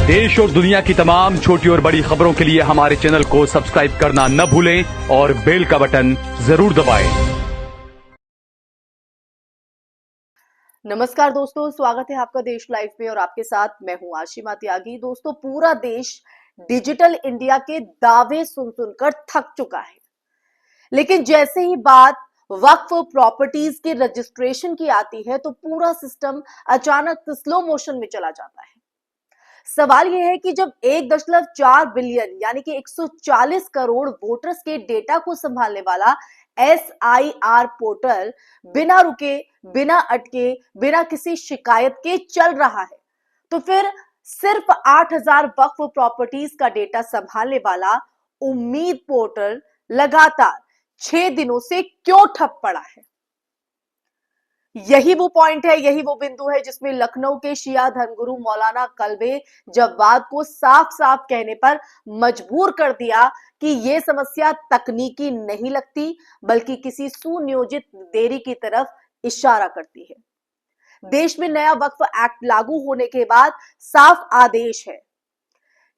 देश और दुनिया की तमाम छोटी और बड़ी खबरों के लिए हमारे चैनल को सब्सक्राइब करना न भूलें और बेल का बटन जरूर दबाएं। नमस्कार दोस्तों, स्वागत है आपका देश लाइव में और आपके साथ मैं हूं आशिमा त्यागी। दोस्तों, पूरा देश डिजिटल इंडिया के दावे सुन सुनकर थक चुका है, लेकिन जैसे ही बात वक्फ प्रॉपर्टीज के रजिस्ट्रेशन की आती है तो पूरा सिस्टम अचानक स्लो मोशन में चला जाता है। सवाल यह है कि जब 1.4 बिलियन यानी कि 140 करोड़ वोटर्स के डेटा को संभालने वाला SIR पोर्टल बिना रुके, बिना अटके, बिना किसी शिकायत के चल रहा है, तो फिर सिर्फ 8000 वक्फ प्रॉपर्टीज का डेटा संभालने वाला उम्मीद पोर्टल लगातार 6 दिनों से क्यों ठप पड़ा है? यही वो पॉइंट है, यही वो बिंदु है जिसमें लखनऊ के शिया धर्मगुरु मौलाना कल्बे जब बात को साफ साफ कहने पर मजबूर कर दिया कि यह समस्या तकनीकी नहीं लगती बल्कि किसी सुनियोजित देरी की तरफ इशारा करती है। देश में नया वक्फ एक्ट लागू होने के बाद साफ आदेश है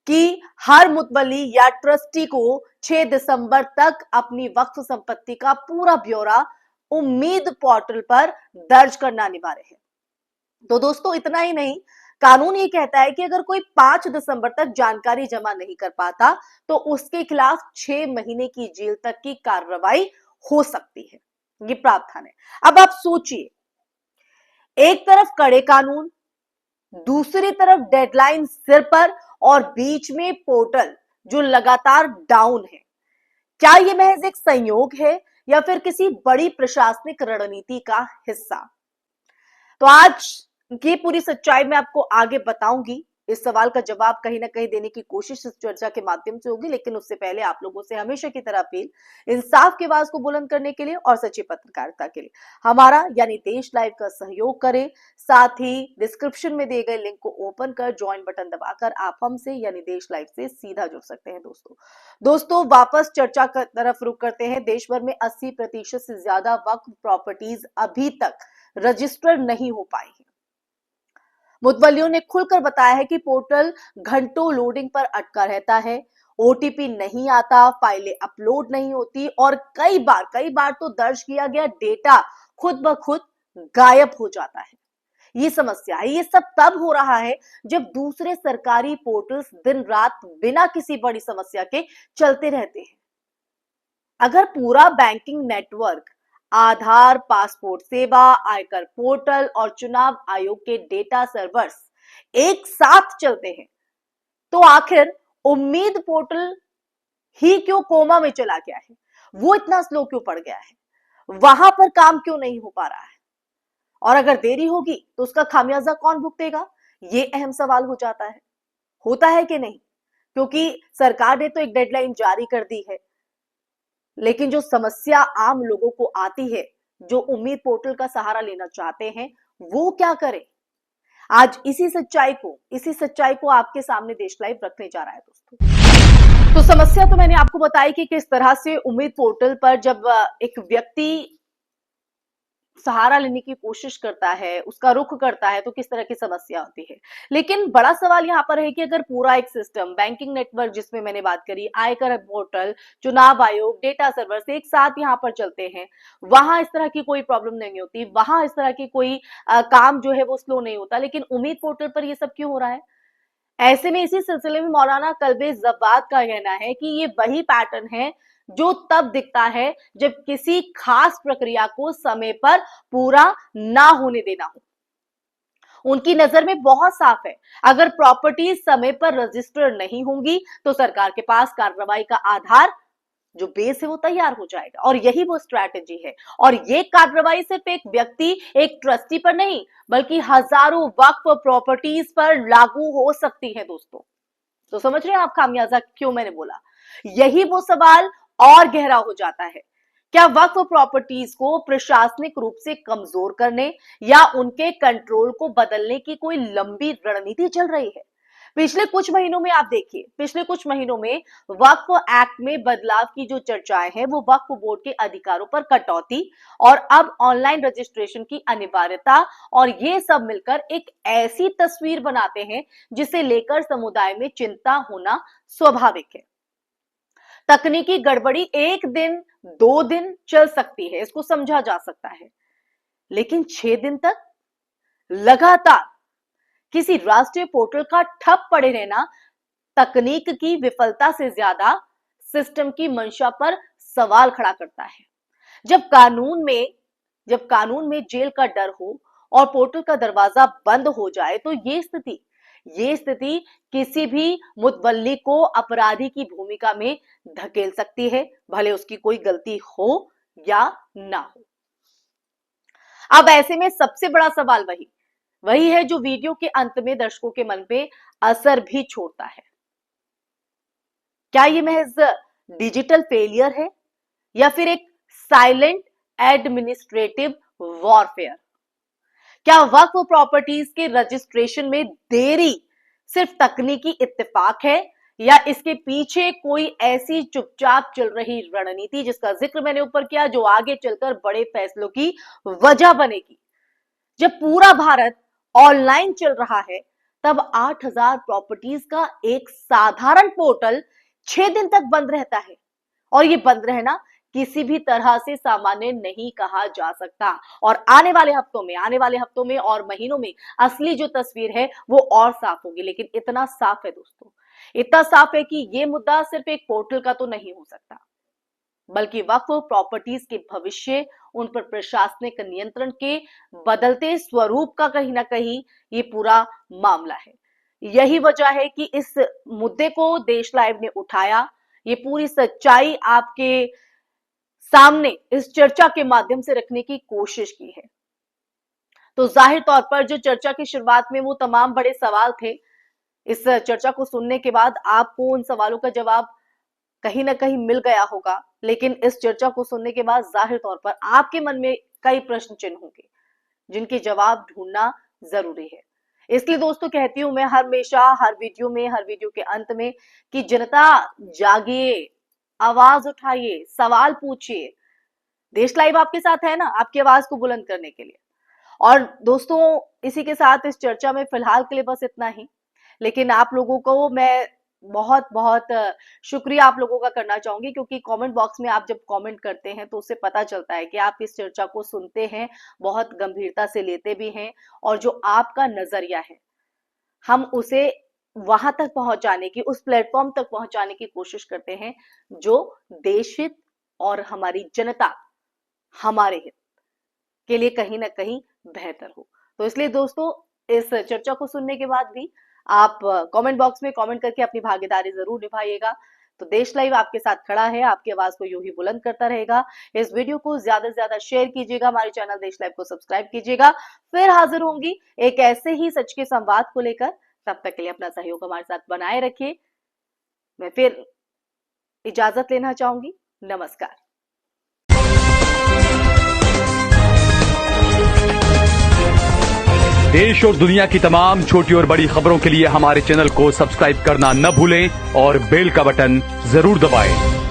कि हर मुतवल्ली या ट्रस्टी को 6 दिसंबर तक अपनी वक्फ संपत्ति का पूरा ब्यौरा उम्मीद पोर्टल पर दर्ज करना अनिवार्य है। तो दोस्तों, इतना ही नहीं, कानून ये कहता है कि अगर कोई 5 दिसंबर तक जानकारी जमा नहीं कर पाता तो उसके खिलाफ 6 महीने की जेल तक की कार्रवाई हो सकती है। ये प्रावधान है। अब आप सोचिए, एक तरफ कड़े कानून, दूसरी तरफ डेडलाइन सिर पर और बीच में पोर्टल जो लगातार डाउन है। क्या यह महज एक संयोग है या फिर किसी बड़ी प्रशासनिक रणनीति का हिस्सा? तो आज ये पूरी सच्चाई मैं आपको आगे बताऊंगी। इस सवाल का जवाब कहीं ना कहीं देने की कोशिश इस चर्चा के माध्यम से होगी, लेकिन उससे पहले आप लोगों से हमेशा की तरह अपील, इंसाफ की आवाज को बुलंद करने के लिए और सच्ची पत्रकारिता के लिए हमारा यानी देश लाइव का सहयोग करें। साथ ही डिस्क्रिप्शन में दिए गए लिंक को ओपन कर ज्वाइन बटन दबाकर आप हमसे यानी देश लाइव से सीधा जुड़ सकते हैं। दोस्तों वापस चर्चा की तरफ रुख करते हैं। देश भर में 80% से ज्यादा वक्फ प्रॉपर्टीज अभी तक रजिस्टर नहीं हो पाई है। मुतवल्लियों ने खुलकर बताया है कि पोर्टल घंटों लोडिंग पर अटका रहता है, OTP नहीं आता, फाइलें अपलोड नहीं होती और कई बार तो दर्ज किया गया डेटा खुद ब खुद गायब हो जाता है। ये समस्या है। ये सब तब हो रहा है जब दूसरे सरकारी पोर्टल्स दिन रात बिना किसी बड़ी समस्या के चलते रहते हैं। अगर पूरा बैंकिंग नेटवर्क, आधार, पासपोर्ट सेवा, आयकर पोर्टल और चुनाव आयोग के डेटा सर्वर्स एक साथ चलते हैं तो आखिर उम्मीद पोर्टल ही क्यों कोमा में चला गया है? वो इतना स्लो क्यों पड़ गया है? वहां पर काम क्यों नहीं हो पा रहा है? और अगर देरी होगी तो उसका खामियाजा कौन भुगतेगा? ये अहम सवाल हो जाता है। होता है कि नहीं? क्योंकि सरकार ने तो एक डेडलाइन जारी कर दी है, लेकिन जो समस्या आम लोगों को आती है, जो उम्मीद पोर्टल का सहारा लेना चाहते हैं, वो क्या करें? आज इसी सच्चाई को आपके सामने देश लाइव रखने जा रहा है। दोस्तों, तो समस्या तो मैंने आपको बताई कि किस तरह से उम्मीद पोर्टल पर जब एक व्यक्ति सहारा लेने की कोशिश करता है, उसका रुख करता है, तो किस तरह की समस्या होती है। लेकिन बड़ा सवाल यहाँ पर है कि अगर पूरा एक सिस्टम, बैंकिंग नेटवर्क जिसमें मैंने बात करी, आयकर पोर्टल, चुनाव आयोग, डेटा सर्वर्स एक साथ यहाँ पर चलते हैं, वहां इस तरह की कोई प्रॉब्लम नहीं होती, वहां इस तरह की कोई काम जो है वो स्लो नहीं होता, लेकिन उम्मीद पोर्टल पर ये सब क्यों हो रहा है? ऐसे में इसी सिलसिले में मौलाना कल्बे जब्बाद का कहना है कि ये वही पैटर्न है जो तब दिखता है जब किसी खास प्रक्रिया को समय पर पूरा ना होने देना हो। उनकी नजर में बहुत साफ है, अगर प्रॉपर्टीज समय पर रजिस्टर नहीं होंगी तो सरकार के पास कार्रवाई का आधार, जो बेस है, वो तैयार हो जाएगा। और यही वो स्ट्रैटेजी है। और ये कार्रवाई सिर्फ एक व्यक्ति, एक ट्रस्टी पर नहीं बल्कि हजारों वक्फ प्रॉपर्टीज पर लागू हो सकती है। दोस्तों, तो समझ रहे हैं आप खामियाजा क्यों मैंने बोला? यही वो सवाल और गहरा हो जाता है। क्या वक्फ प्रॉपर्टीज को प्रशासनिक रूप से कमजोर करने या उनके कंट्रोल को बदलने की कोई लंबी रणनीति चल रही है? पिछले कुछ महीनों में आप देखिए, पिछले कुछ महीनों में वक्फ एक्ट में बदलाव की जो चर्चाएं हैं वो वक्फ बोर्ड के अधिकारों पर कटौती और अब ऑनलाइन रजिस्ट्रेशन की अनिवार्यता, और ये सब मिलकर एक ऐसी तस्वीर बनाते हैं जिसे लेकर समुदाय में चिंता होना स्वाभाविक है। तकनीकी गड़बड़ी एक दिन 2 दिन चल सकती है, इसको समझा जा सकता है, लेकिन 6 दिन तक लगातार किसी राष्ट्रीय पोर्टल का ठप पड़े रहना तकनीक की विफलता से ज्यादा सिस्टम की मंशा पर सवाल खड़ा करता है। जब कानून में जेल का डर हो और पोर्टल का दरवाजा बंद हो जाए तो ये स्थिति किसी भी मुतवल्ली को अपराधी की भूमिका में धकेल सकती है, भले उसकी कोई गलती हो या ना हो। अब ऐसे में सबसे बड़ा सवाल वही है जो वीडियो के अंत में दर्शकों के मन पे असर भी छोड़ता है। क्या ये महज डिजिटल फेलियर है या फिर एक साइलेंट एडमिनिस्ट्रेटिव वॉरफेयर? क्या वक्फ प्रॉपर्टीज के रजिस्ट्रेशन में देरी सिर्फ तकनीकी इत्तेफाक है या इसके पीछे कोई ऐसी चुपचाप चल रही रणनीति जिसका जिक्र मैंने ऊपर किया, जो आगे चलकर बड़े फैसलों की वजह बनेगी? जब पूरा भारत ऑनलाइन चल रहा है तब 8000 प्रॉपर्टीज का एक साधारण पोर्टल 6 दिन तक बंद रहता है, और ये बंद रहना किसी भी तरह से सामान्य नहीं कहा जा सकता। और आने वाले हफ्तों में और महीनों में असली जो तस्वीर है वो और साफ होगी। लेकिन इतना साफ है दोस्तों, इतना साफ है कि ये मुद्दा सिर्फ एक पोर्टल का तो नहीं हो सकता, बल्कि वक्फ प्रॉपर्टीज के भविष्य, उन पर प्रशासनिक नियंत्रण के बदलते स्वरूप का कहीं ना कहीं ये पूरा मामला है। यही वजह है कि इस मुद्दे को देश लाइव ने उठाया, ये पूरी सच्चाई आपके सामने इस चर्चा के माध्यम से रखने की कोशिश की है। तो जाहिर तौर पर जो चर्चा की शुरुआत में वो तमाम बड़े सवाल थे, इस चर्चा को सुनने के बाद आपको उन सवालों का जवाब कहीं ना कहीं मिल गया होगा, लेकिन इस चर्चा को सुनने के बाद जाहिर तौर पर आपके मन में कई प्रश्न चिन्ह होंगे जिनके जवाब ढूंढना जरूरी है। इसलिए दोस्तों कहती हूं मैं हमेशा हर वीडियो के अंत में कि जनता जागिए, आवाज उठाइए, सवाल पूछिए। देश लाइव आपके साथ है ना, आपकी आवाज को बुलंद करने के लिए। और दोस्तों इसी के साथ इस चर्चा में फिलहाल के लिए बस इतना ही, लेकिन आप लोगों को मैं बहुत बहुत शुक्रिया आप लोगों का करना चाहूंगी, क्योंकि कमेंट बॉक्स में आप जब कमेंट करते हैं तो उससे पता चलता है कि आप इस चर्चा को सुनते हैं, बहुत गंभीरता से लेते भी हैं, और जो आपका नजरिया है हम उसे वहां तक पहुंचाने की, उस प्लेटफॉर्म तक पहुंचाने की कोशिश करते हैं जो देश हित और हमारी जनता, हमारे हित के लिए कहीं ना कहीं बेहतर हो। तो इसलिए दोस्तों इस चर्चा को सुनने के बाद भी आप कमेंट बॉक्स में कमेंट करके अपनी भागीदारी जरूर निभाइएगा। तो देश लाइव आपके साथ खड़ा है, आपकी आवाज को यूं ही बुलंद करता रहेगा। इस वीडियो को ज्यादा से ज्यादा शेयर कीजिएगा, हमारे चैनल देश लाइव को सब्सक्राइब कीजिएगा। फिर हाजिर होंगी एक ऐसे ही सच के संवाद को लेकर, तब तक के लिए अपना सहयोग हमारे साथ बनाए रखिए। मैं फिर इजाजत लेना चाहूंगी, नमस्कार। देश और दुनिया की तमाम छोटी और बड़ी खबरों के लिए हमारे चैनल को सब्सक्राइब करना न भूलें और बेल का बटन जरूर दबाएं।